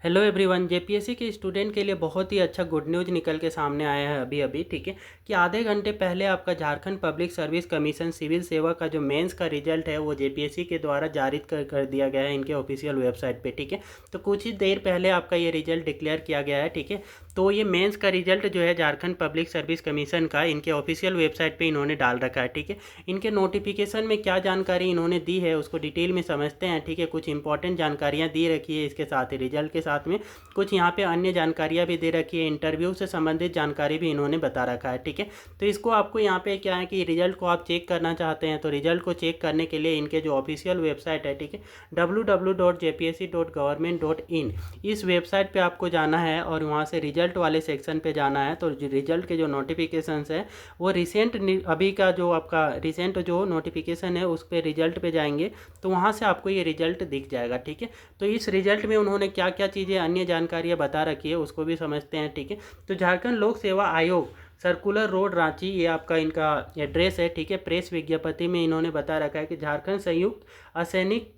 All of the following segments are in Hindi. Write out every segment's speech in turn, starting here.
Hello everyone. जेपीएससी के स्टूडेंट के लिए बहुत ही अच्छा गुड न्यूज़ निकल के सामने आया है अभी अभी, ठीक है। कि आधे घंटे पहले आपका Jharkhand public service commission civil सेवा का जो मेंस का रिजल्ट है वो जेपीएससी के द्वारा जारी कर दिया गया है इनके ऑफिशियल वेबसाइट पे, ठीक है। तो कुछ ही देर पहले आपका ये रिजल्ट डिक्लेयर किया गया है, ठीक है। तो ये मेंस का रिजल्ट जो है झारखंड पब्लिक सर्विस कमीशन का इनके ऑफिशियल वेबसाइट पे इन्होंने डाल रखा है, ठीक है। इनके नोटिफिकेशन में क्या जानकारी इन्होंने दी है उसको डिटेल में समझते हैं, ठीक है। कुछ इंपॉर्टेंट जानकारियाँ दी रखी है इसके साथ ही रिजल्ट के साथ में कुछ यहाँ पे अन्य जानकारियाँ भी दे रखी है, इंटरव्यू से संबंधित जानकारी भी इन्होंने बता रखा है, ठीक है। तो इसको आपको यहाँ पे क्या है कि रिजल्ट को आप चेक करना चाहते हैं तो रिजल्ट को चेक करने के लिए इनके जो ऑफिशियल वेबसाइट है, ठीक है, www.jpsc.government.in इस वेबसाइट पे आपको जाना है और वहाँ से रिजल्ट वाले सेक्शन पे जाना है। तो रिजल्ट के जो नोटिफिकेशंस है वो रिसेंट अभी का जो आपका रिसेंट जो नोटिफिकेशन है उस पर रिजल्ट पे जाएंगे तो वहाँ से आपको ये रिजल्ट दिख जाएगा, ठीक है। तो इस रिजल्ट में उन्होंने क्या क्या चीज़ें अन्य जानकारियाँ बता रखी है उसको भी समझते हैं, ठीक है। तो झारखंड लोक सेवा आयोग सर्कुलर रोड रांची, ये आपका इनका एड्रेस है, ठीक है। प्रेस विज्ञप्ति में इन्होंने बता रखा है कि झारखंड संयुक्त असैनिक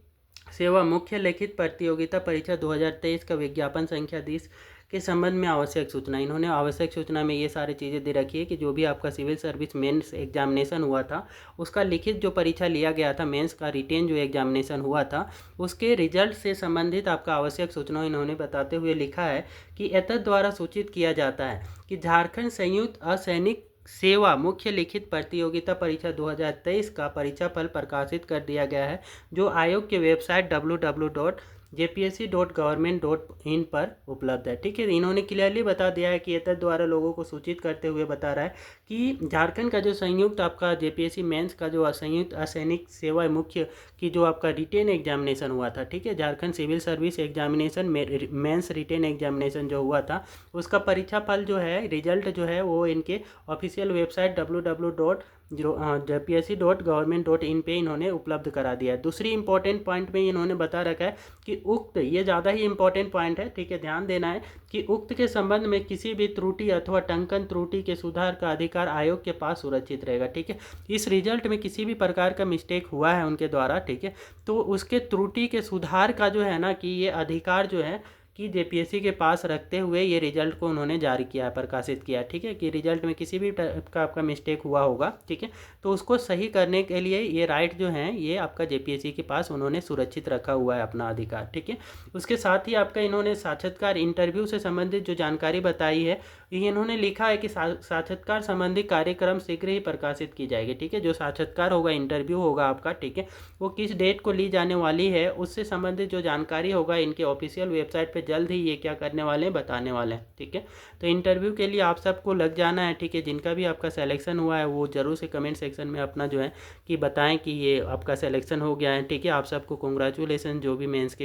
सेवा मुख्य लिखित प्रतियोगिता परीक्षा 2023 का विज्ञापन संख्या 20 के संबंध में आवश्यक सूचना। इन्होंने आवश्यक सूचना में ये सारी चीज़ें दे रखी है कि जो भी आपका सिविल सर्विस मेंस एग्जामिनेशन हुआ था उसका लिखित जो परीक्षा लिया गया था, मेंस का रिटेन जो एग्जामिनेशन हुआ था उसके रिजल्ट से संबंधित आपका आवश्यक सूचना इन्होंने बताते हुए लिखा है कि एतद द्वारा सूचित किया जाता है कि झारखंड संयुक्त असैनिक सेवा मुख्य लिखित प्रतियोगिता परीक्षा 2023 का परीक्षा फल प्रकाशित कर दिया गया है, जो आयोग के वेबसाइट www.jpsc.government.in पर उपलब्ध है, ठीक है। इन्होंने क्लियरली बता दिया है कि एतद द्वारा लोगों को सूचित करते हुए बता रहा है कि झारखंड का जो संयुक्त आपका जेपीएससी मेंस का जो संयुक्त असैनिक सेवा मुख्य की जो आपका रिटेन एग्जामिनेशन हुआ था, ठीक है, Jharkhand civil service examination mains written examination जो हुआ था उसका परीक्षा फल जो है, रिजल्ट जो है वो इनके ऑफिशियल वेबसाइट www.jpsc.government.in पे इन्होंने उपलब्ध करा दिया है। दूसरी इंपॉर्टेंट पॉइंट में इन्होंने बता रखा है कि उक्त, ये ज़्यादा ही इंपॉर्टेंट पॉइंट है, ठीक है, ध्यान देना है कि उक्त के संबंध में किसी भी त्रुटि अथवा टंकन त्रुटि के सुधार का अधिकार आयोग के पास सुरक्षित रहेगा, ठीक है। इस रिजल्ट में किसी भी प्रकार का मिस्टेक हुआ है उनके द्वारा, ठीक है, तो उसके त्रुटि के सुधार का जो है ना कि ये अधिकार जो है कि जेपीएससी के पास रखते हुए ये रिजल्ट को उन्होंने जारी किया है, प्रकाशित किया है, ठीक है। कि रिजल्ट में किसी भी टाइप का आपका मिस्टेक हुआ होगा, ठीक है, तो उसको सही करने के लिए ये राइट जो है ये आपका जेपीएससी के पास उन्होंने सुरक्षित रखा हुआ है अपना अधिकार, ठीक है। उसके साथ ही आपका इन्होंने साक्षात्कार इंटरव्यू से संबंधित जो जानकारी बताई है, ये इन्होंने लिखा है कि साक्षात्कार संबंधी कार्यक्रम शीघ्र ही प्रकाशित की जाएगी, ठीक है। जो साक्षात्कार होगा, इंटरव्यू होगा आपका, ठीक है, वो किस डेट को ली जाने वाली है उससे संबंधित जो जानकारी होगा इनके ऑफिशियल वेबसाइट पे जल्द ही ये क्या करने वाले हैं, बताने वाले हैं, ठीक है। तो इंटरव्यू के लिए आप सबको लग जाना है, ठीक है। जिनका भी आपका सिलेक्शन हुआ है वो जरूर से कमेंट सेक्शन में अपना जो है कि बताएं कि ये आपका सिलेक्शन हो गया है, ठीक है। आप सबको कॉन्ग्रेचुलेसन, जो भी मेंस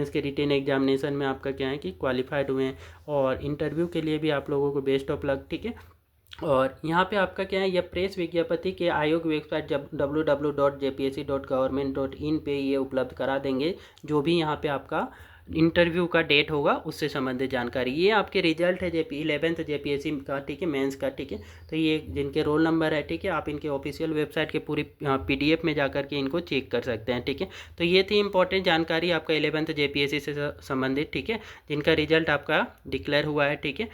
के रिटेन एग्जामिनेशन में आपका क्या है कि क्वालिफाइड हुए हैं, और इंटरव्यू के लिए भी आप लोगों को बेस्ट ऑफ लक, ठीक है। और यहाँ पे आपका क्या है, यह प्रेस विज्ञप्ति के आयोग वेबसाइट जब www.jpsc.government.in पे ये उपलब्ध करा देंगे जो भी यहाँ पे आपका इंटरव्यू का डेट होगा उससे संबंधित जानकारी। ये आपके रिजल्ट है जेपी 11th जेपीएससी का, ठीक है, मेंस का, ठीक है। तो ये जिनके रोल नंबर है, ठीक है, आप इनके ऑफिशियल वेबसाइट के पूरी पीडीएफ में जाकर के इनको चेक कर सकते हैं, ठीक है। तो ये थी इंपॉर्टेंट जानकारी आपका 11th जेपीएससी से संबंधित, ठीक है, जिनका रिजल्ट आपका डिक्लेयर हुआ है, ठीक है।